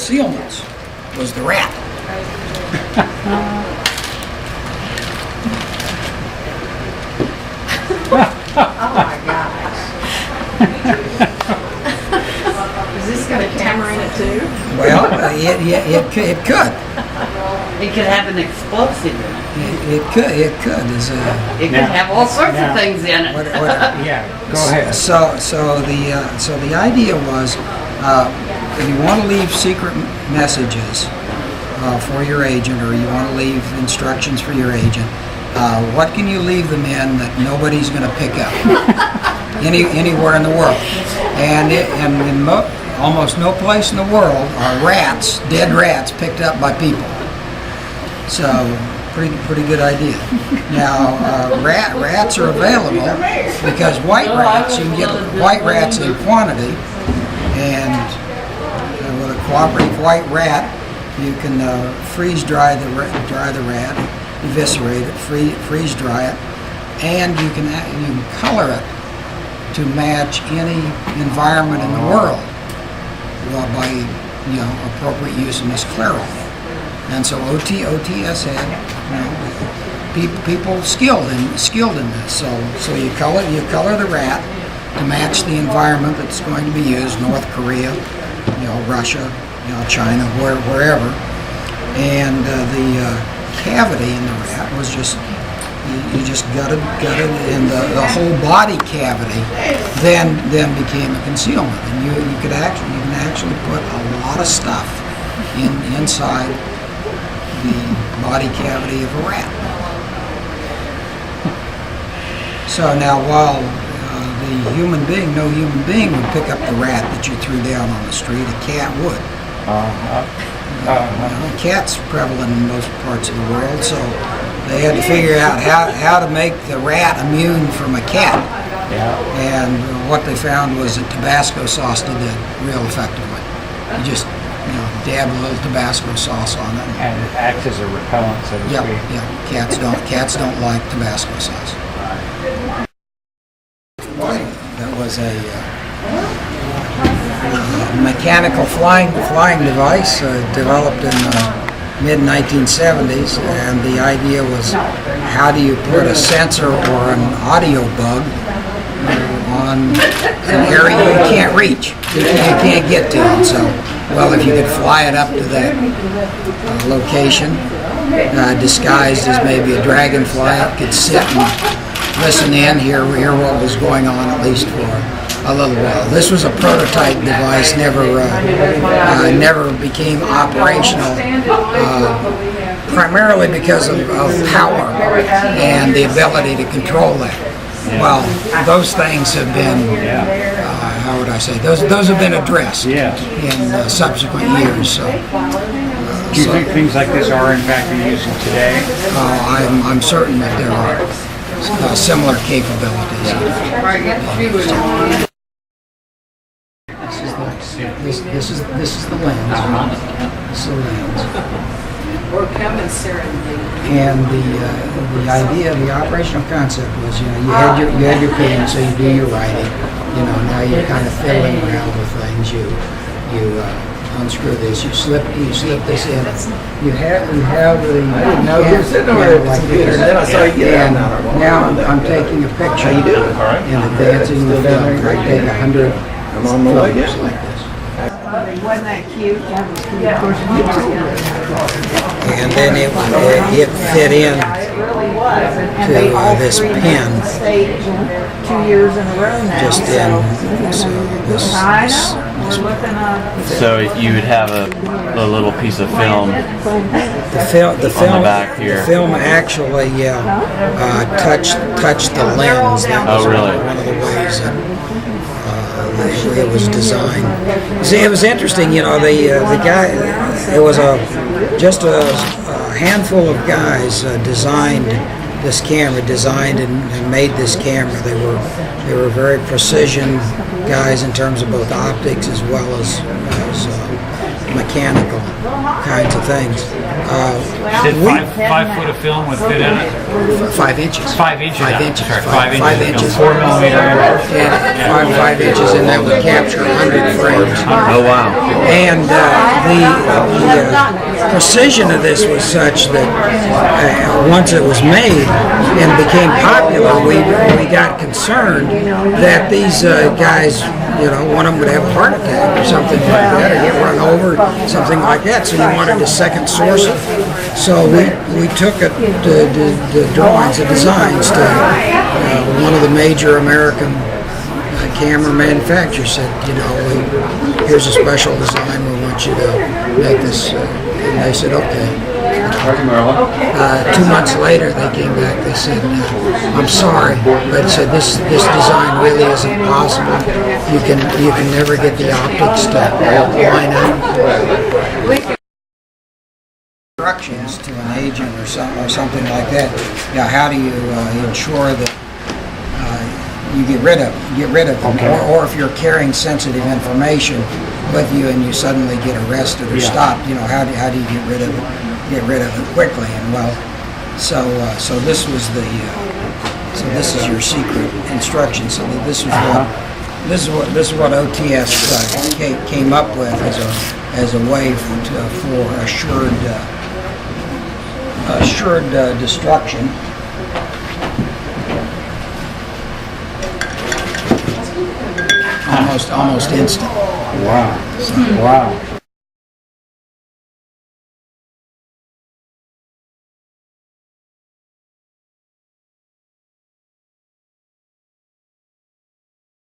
concealments was the rat. Oh my gosh. Is this got a camera in it too? Well, it could. It could have an explosive in it. It could. It could have all sorts of things in it. Yeah, go ahead. So the idea was, if you want to leave secret messages for your agent, or you want to leave instructions for your agent, what can you leave them in that nobody's going to pick up anywhere in the world? And in almost no place in the world are rats, dead rats, picked up by people. So pretty good idea. Now rats are available because white rats, you can get white rats in quantity, and with a cooperative white rat, you can freeze dry the rat, eviscerate it, freeze dry it, and you can color it to match any environment in the world, well, by appropriate use of misclerical. And so OTS had people skilled in this. So you color the rat to match the environment that's going to be used, North Korea, Russia, China, wherever. And the cavity in the rat was just, you just gutted, and the whole body cavity then became a concealment. And you can actually put a lot of stuff inside the body cavity of a rat. So now, while no human being would pick up the rat that you threw down on the street, a cat would. Cats prevalent in most parts of the world, so they had to figure out how to make the rat immune from a cat. And what they found was that Tabasco sauce did that real effectively. You just dab a little Tabasco sauce on it, And it acts as a repellent, so to speak. Yeah. Cats don't like Tabasco sauce. That was a mechanical flying device developed in the mid-1970s, and the idea was, how do you put a sensor or an audio bug on an area you can't reach, you can't get to it? So, well, if you could fly it up to that location, disguised as maybe a dragonfly, it could sit and listen in, hear what was going on, at least for a little while. This was a prototype device, never became operational, primarily because of power and the ability to control that. Well, those things have been, how would I say, those have been addressed in subsequent years. So, do you think things like this are in fact being used today? I'm certain that there are similar capabilities. This is the lens. This is the lens. And the idea, the operational concept was, you had your pen, so you do your writing. Now you're kind of fiddling around with things. You unscrew this. You slip this in. You have the. I didn't know you were sitting over there like this. Then I saw you get out. And now I'm taking a picture. How you doing? All right. And advancing the film. I take 100 photos like this. Wasn't that cute? And then it fit in to this pen. 2 years in a row now. Just in. So you would have a little piece of film the on the back here. The film actually touched the lens. That was one of the ways that it was designed. See, it was interesting. The guy. It was just a handful of guys designed this camera, and made this camera. They were very precision guys in terms of both optics as well as mechanical kinds of things. Did 5 foot of film would fit in it? 5 inches. 5 inches. 5 inches. Sorry, 5 5 inches. inches. 4 millimeter. And 5 inches, and that would capture 100 frames. Oh wow. And the precision of this was such that once it was made and became popular, we got concerned that these guys, one of them would have a heart attack or something like that, or get run over, something like that. So you wanted to second source it. So we took the drawings, the designs to one of the major American camera manufacturers. Said, here's a special design. We want you to make this. And they said, okay. 2 months later, they came back. They said, "I'm sorry, but said this design really isn't possible. You can never get the optics to line up." Instructions to an agent or something like that. How do you ensure that you get rid of them, or if you're carrying sensitive information with you and you suddenly get arrested or stopped, how do you get rid of it quickly? And so this was this is your secret instruction. So that this is what OTS came up with as a way for assured destruction. Almost instant. Wow. Wow.